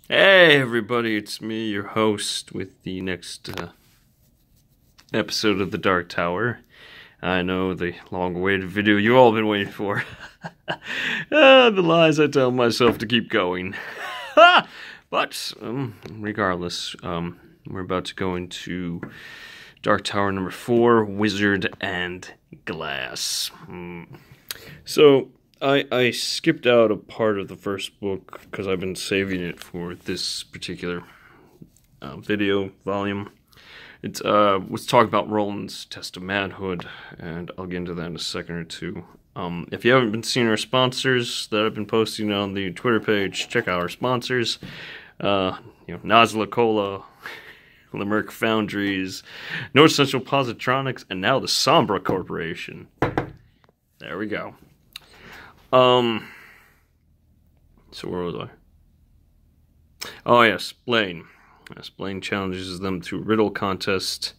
Hey everybody, it's me, your host, with the next episode of The Dark Tower. I know, the long-awaited video you all been waiting for. The lies I tell myself to keep going. But, regardless, we're about to go into Dark Tower number 4, Wizard and Glass. So, I skipped out a part of the first book because I've been saving it for this particular video volume. It's let's talk about Roland's test of manhood, and I'll get into that in a second or two. If you haven't been seeing our sponsors that I've been posting on the Twitter page, check out our sponsors. Nozla Cola, Limerick Foundries, North Central Positronics, and now the Sombra Corporation. There we go. So where was I? Oh yes, Blaine. Yes, Blaine challenges them to a riddle contest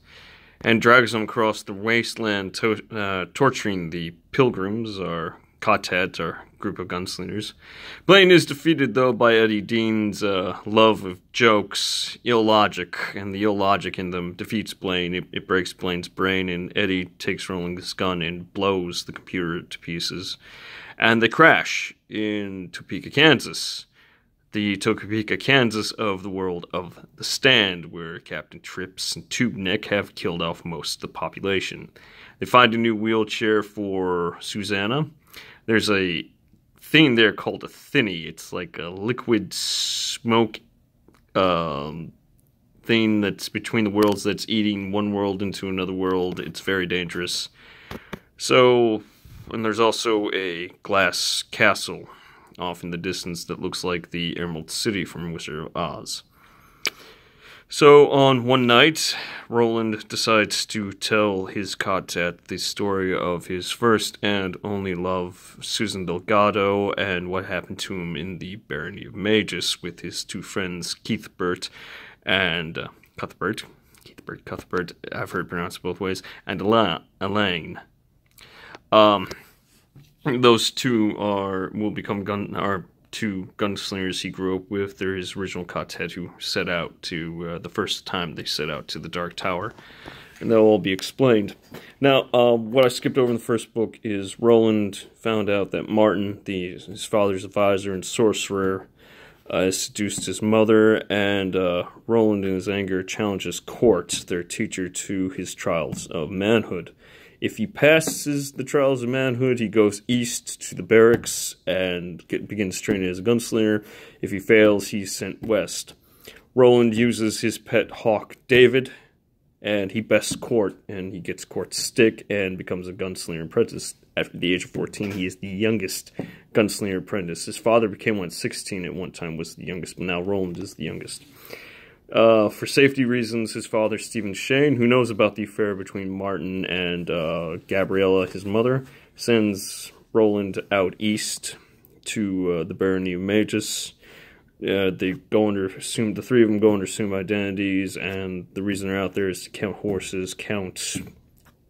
and drags them across the wasteland, torturing the pilgrims, or Kotet, our group of gunslingers. Blaine is defeated, though, by Eddie Dean's love of jokes, ill logic, and the ill logic in them defeats Blaine. It breaks Blaine's brain, and Eddie takes Roland's gun and blows the computer to pieces. And they crash in Topeka, Kansas. The Topeka, Kansas of the world of The Stand, where Captain Trips and Tube Neck have killed off most of the population. They find a new wheelchair for Susanna. There's a thing there called a thinny. It's like a liquid smoke thing that's between the worlds that's eating one world into another world. It's very dangerous. So, and there's also a glass castle off in the distance that looks like the Emerald City from Wizard of Oz. So, on one night, Roland decides to tell his Kotet the story of his first and only love, Susan Delgado, and what happened to him in the Barony of Magus with his two friends, Cuthbert and Cuthbert, I've heard it pronounced both ways, and Elaine. Those two will become two gunslingers he grew up with. They're his original Kotet who set out to, the first time they set out to the Dark Tower. And that'll all be explained. Now, what I skipped over in the first book is Roland found out that Martin, his father's advisor and sorcerer, has seduced his mother, and Roland, in his anger, challenges Court, their teacher, to his trials of manhood. If he passes the trials of manhood, he goes east to the barracks and begins training as a gunslinger. If he fails, he's sent west. Roland uses his pet hawk, David, and he bests Court, and he gets Court's stick and becomes a gunslinger apprentice. At the age of 14, he is the youngest gunslinger apprentice. His father became 16 at one time, was the youngest, but now Roland is the youngest. For safety reasons, his father, Stephen Shane, who knows about the affair between Martin and Gabriella, his mother, sends Roland out east to the Barony of Magus. The three of them go under assumed identities, and the reason they're out there is to count horses, count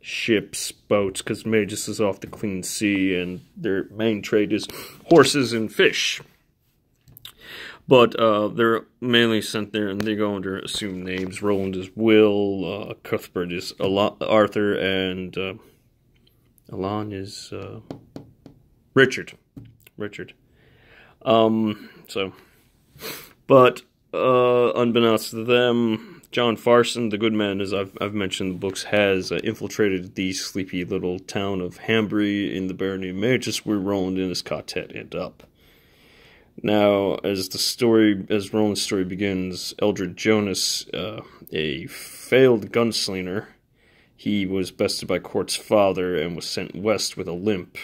ships, boats, because Magus is off the clean sea, and their main trade is horses and fish. But they're mainly sent there, and they go under assumed names. Roland is Will, Cuthbert is Arthur, and Alon is Richard. But unbeknownst to them, John Farson, the good man, as I've mentioned in the books, has infiltrated the sleepy little town of Hambry in the Barony of Magus, where Roland and his Kotet end up. Now, as Roland's story begins, Eldred Jonas, a failed gunslinger, he was bested by Court's father and was sent west with a limp.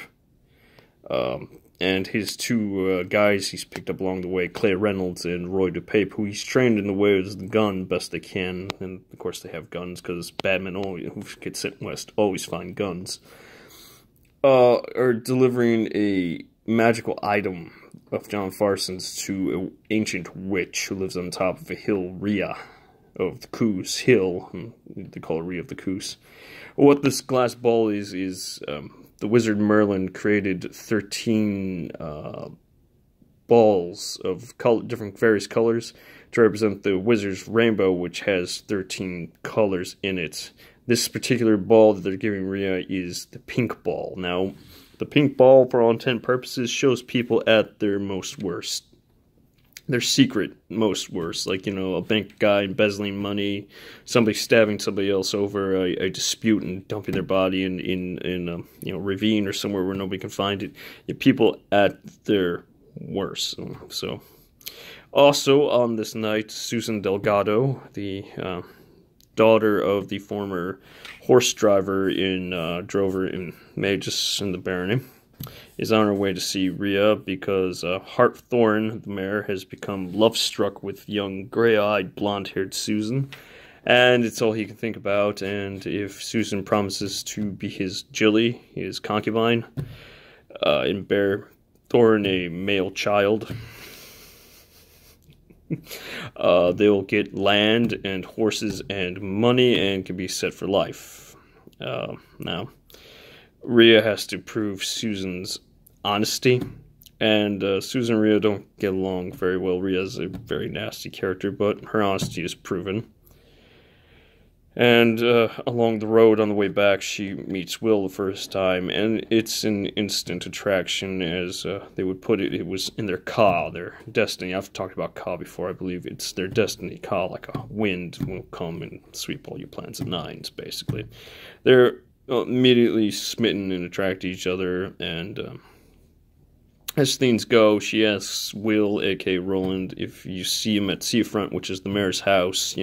And his two guys he's picked up along the way, Clay Reynolds and Roy DePape, who he's trained in the ways of the gun best they can. And, of course, they have guns, because bad men who get sent west always find guns. Are delivering a magical item of John Farson's to an ancient witch who lives on top of a hill, Rhea of the Coos Hill. They call her Rhea of the Coos. What this glass ball is the wizard Merlin created 13 balls of different various colors to represent the wizard's rainbow, which has 13 colors in it. This particular ball that they're giving Rhea is the pink ball. Now, the pink ball, for all intent and purposes, shows people at their most worst. Their secret most worst. Like, a bank guy embezzling money, somebody stabbing somebody else over a dispute and dumping their body in a ravine or somewhere where nobody can find it. People at their worst. So, also on this night, Susan Delgado, the daughter of the former horse drover in Magus in the Barony, is on her way to see Rhea because Hartthorn, the mayor, has become love-struck with young, gray-eyed, blonde-haired Susan, and it's all he can think about. And if Susan promises to be his Jilly, his concubine, and bear Thorn a male child, they'll get land and horses and money and can be set for life. Now, Rhea has to prove Susan's honesty, and Susan and Rhea don't get along very well. Rhea's a very nasty character, but her honesty is proven. And along the road on the way back, she meets Will the first time, and it's an instant attraction, as they would put it. It was in their Ka, their destiny. I've talked about Ka before. I believe it's their destiny. Ka, like a wind, will come and sweep all your plans at nines, basically. They're immediately smitten and attracted to each other, and as things go, she asks Will, a.k.a. Roland, if you see him at Seafront, which is the mayor's house,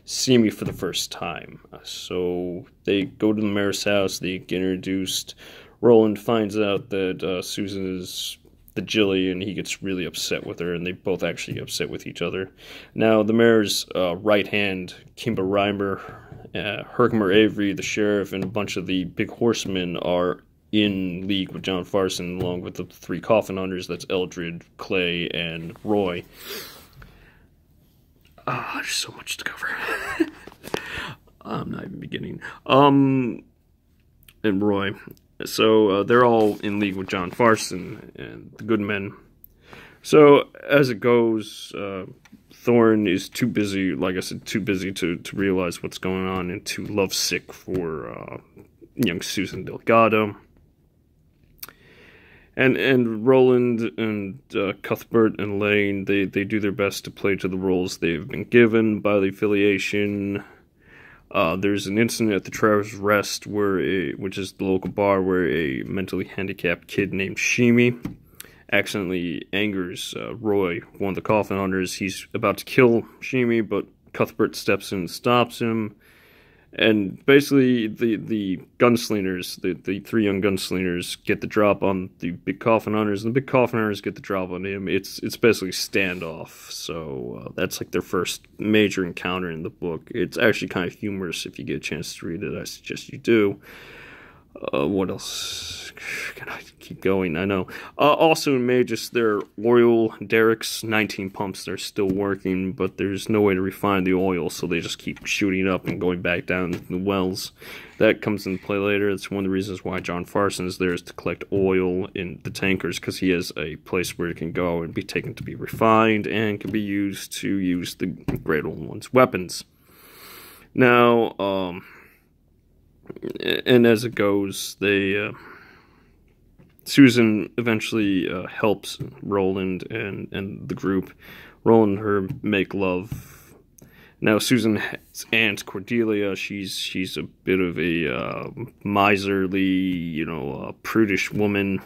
see me for the first time. So they go to the mayor's house, they get introduced. Roland finds out that Susan is the Jilly, and he gets really upset with her, and they both actually get upset with each other. Now, the mayor's right hand, Kimba Reimer, Herkimer Avery, the sheriff, and a bunch of the big horsemen are in league with John Farson, along with the three coffin hunters. That's Eldred, Clay, and Roy. There's so much to cover. I'm not even beginning. And Roy. So they're all in league with John Farson and the good men. So as it goes, Thorn is too busy, like I said, too busy to realize what's going on, and too lovesick for young Susan Delgado. And Roland and Cuthbert and Lane, they do their best to play to the roles they've been given by the affiliation. There's an incident at the Travelers Rest, which is the local bar, where a mentally handicapped kid named Shimi accidentally angers Roy, one of the coffin hunters. He's about to kill Shimi, but Cuthbert steps in and stops him. And basically, the gunslingers, the three young gunslingers, get the drop on the big coffin hunters, and the big coffin hunters get the drop on him. It's basically standoff. So that's like their first major encounter in the book. It's actually kind of humorous if you get a chance to read it. I suggest you do. What else? Can I keep going? I know. Also in Magus, their oil derricks, 19 pumps, they're still working, but there's no way to refine the oil, so they just keep shooting up and going back down the wells. That comes into play later. It's one of the reasons why John Farson is there, is to collect oil in the tankers, because he has a place where it can go and be taken to be refined and can be used to use the Great Old One's weapons. Now, and as it goes, Susan eventually helps Roland and the group. Roland and her make love. Now, Susan's aunt, Cordelia, she's a bit of a miserly, prudish woman.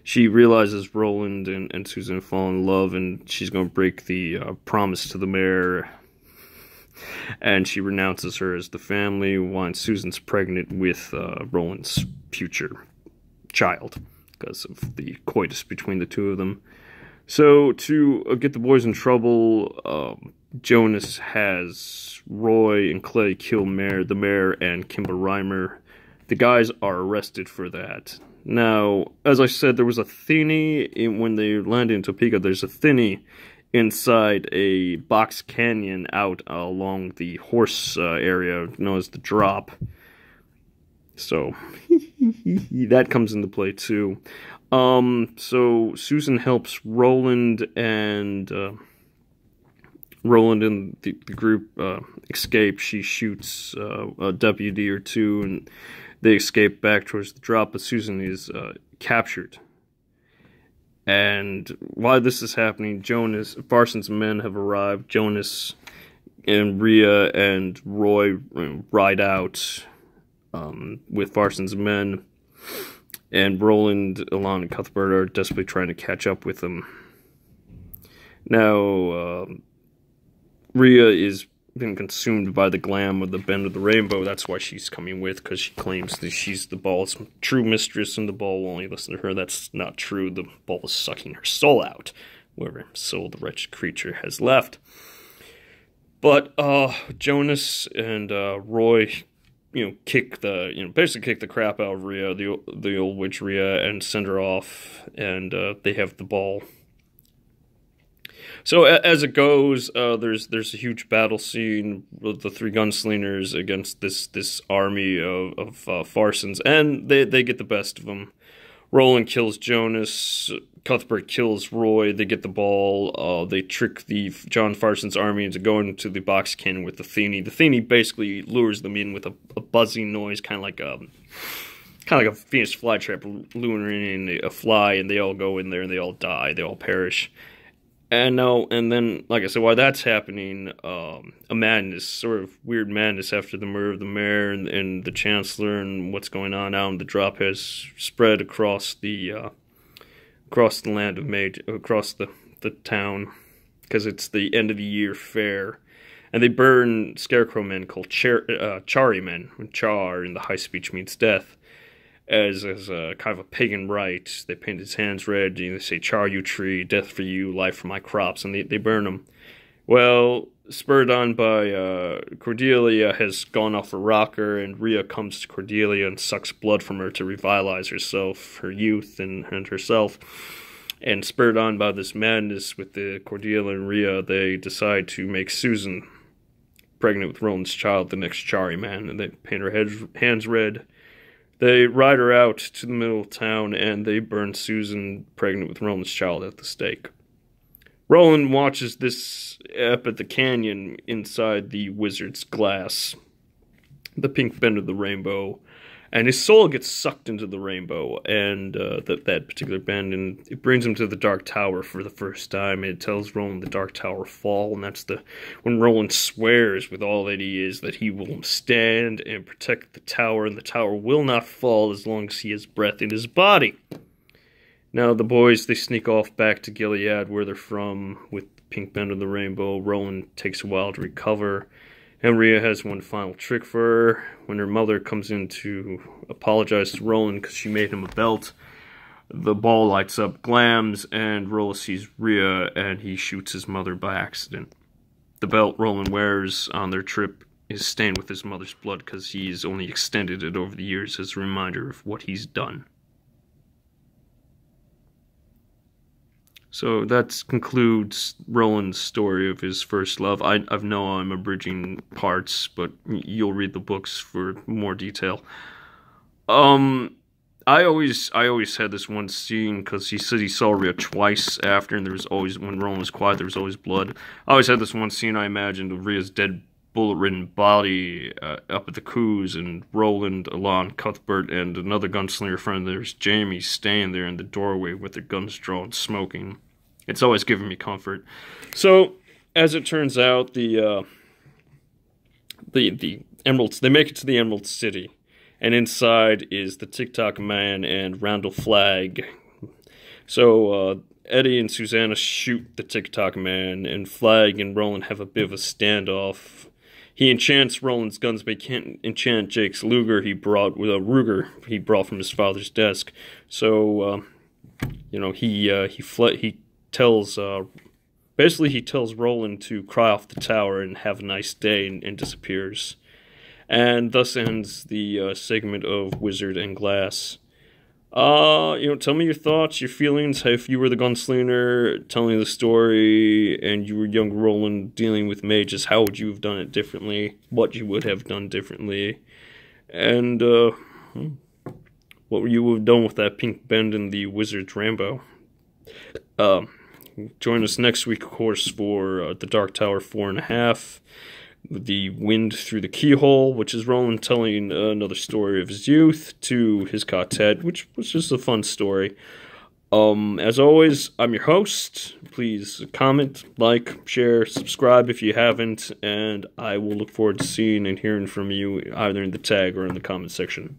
She realizes Roland and Susan fall in love, and she's going to break the promise to the mayor. And she renounces her as the family once Susan's pregnant with Roland's future child, because of the coitus between the two of them. So to get the boys in trouble, Jonas has Roy and Clay kill the mayor and Kimba Reimer. The guys are arrested for that. Now, as I said, there was a thinny when they landed in Topeka. There's a thinny inside a box canyon out along the horse area known as the Drop. So that comes into play too. So Susan helps Roland and the group escape. She shoots a deputy or two, and they escape back towards the drop, but Susan is captured. And while this is happening, Farson's men have arrived. Jonas and Rhea and Roy ride out with Farson's men, and Roland, Alon, and Cuthbert are desperately trying to catch up with them. Now, Rhea is been consumed by the glam of the Bend of the Rainbow. That's why she's coming with, because she claims that she's the ball's true mistress and the ball will only listen to her. That's not true. The ball is sucking her soul out, whatever soul the wretched creature has left. But Jonas and Roy, basically kick the crap out of Rhea, the old witch Rhea, and send her off, and they have the ball. So as it goes, there's a huge battle scene with the three gunslingers against this army of Farsons, and they get the best of them. Roland kills Jonas, Cuthbert kills Roy, they get the ball, they trick the John Farson's army into going to the box cannon with the Theny. The Theny basically lures them in with a buzzing noise, kind of like a Venus flytrap luring in a fly, and they all go in there and they all die, they all perish. And then, like I said, while that's happening, a madness, sort of weird madness after the murder of the mayor and the chancellor and what's going on out in the drop has spread across the land of Mage, across the town, because it's the end of the year fair. And they burn scarecrow men called Chary men, when char in the high speech means death. As a kind of a pagan rite, they paint his hands red, and they say, Charyou-tree, death for you, life for my crops, and they burn them. Well, spurred on by Cordelia has gone off a rocker, and Rhea comes to Cordelia and sucks blood from her to revitalize herself, her youth, and herself. And spurred on by this madness with the Cordelia and Rhea, they decide to make Susan pregnant with Roland's child, the next Chary man, and they paint her hands red. They ride her out to the middle of town, and they burn Susan, pregnant with Roland's child, at the stake. Roland watches this up at the canyon inside the wizard's glass, the pink bend of the rainbow, and his soul gets sucked into the rainbow, and that particular bend, and it brings him to the Dark Tower for the first time. It tells Roland the Dark Tower fall, and that's when Roland swears with all that he is that he will stand and protect the tower, and the tower will not fall as long as he has breath in his body. Now the boys, they sneak off back to Gilead, where they're from, with the pink bend of the rainbow. Roland takes a while to recover. Rhea has one final trick for her. When her mother comes in to apologize to Roland because she made him a belt, the ball lights up, glams, and Roland sees Rhea, and he shoots his mother by accident. The belt Roland wears on their trip is stained with his mother's blood because he's only extended it over the years as a reminder of what he's done. So that concludes Roland's story of his first love. I know I'm abridging parts, but you'll read the books for more detail. I always had this one scene, because he said he saw Rhea twice after, and there was always, when Roland was quiet, there was always blood. I always had this one scene I imagined of Rhea's dead, bullet-ridden body up at the Coos, and Roland, Alon, Cuthbert, and another gunslinger friend of theirs, Jamie, staying there in the doorway with their guns drawn, smoking. It's always given me comfort. So, as it turns out, the Emeralds, they make it to the Emerald City, and inside is the TikTok Man and Randall Flagg. So, Eddie and Susanna shoot the TikTok Man, and Flagg and Roland have a bit of a standoff. He enchants Roland's guns, but he can't enchant Jake's Ruger he brought from his father's desk. So, he tells Roland to cry off the tower and have a nice day, and disappears. And thus ends the segment of Wizard and Glass. Tell me your thoughts, your feelings. If you were the gunslinger telling the story, and you were young Roland dealing with mages, how would you have done it differently? What you would have done differently? And what you would have done with that pink bend in the Wizard's Rambo. Join us next week, of course, for The Dark Tower 4.5. The Wind Through the Keyhole, which is Roland telling another story of his youth to his quartet, which was just a fun story. As always, I'm your host. Please comment, like, share, subscribe if you haven't, and I will look forward to seeing and hearing from you either in the tag or in the comment section.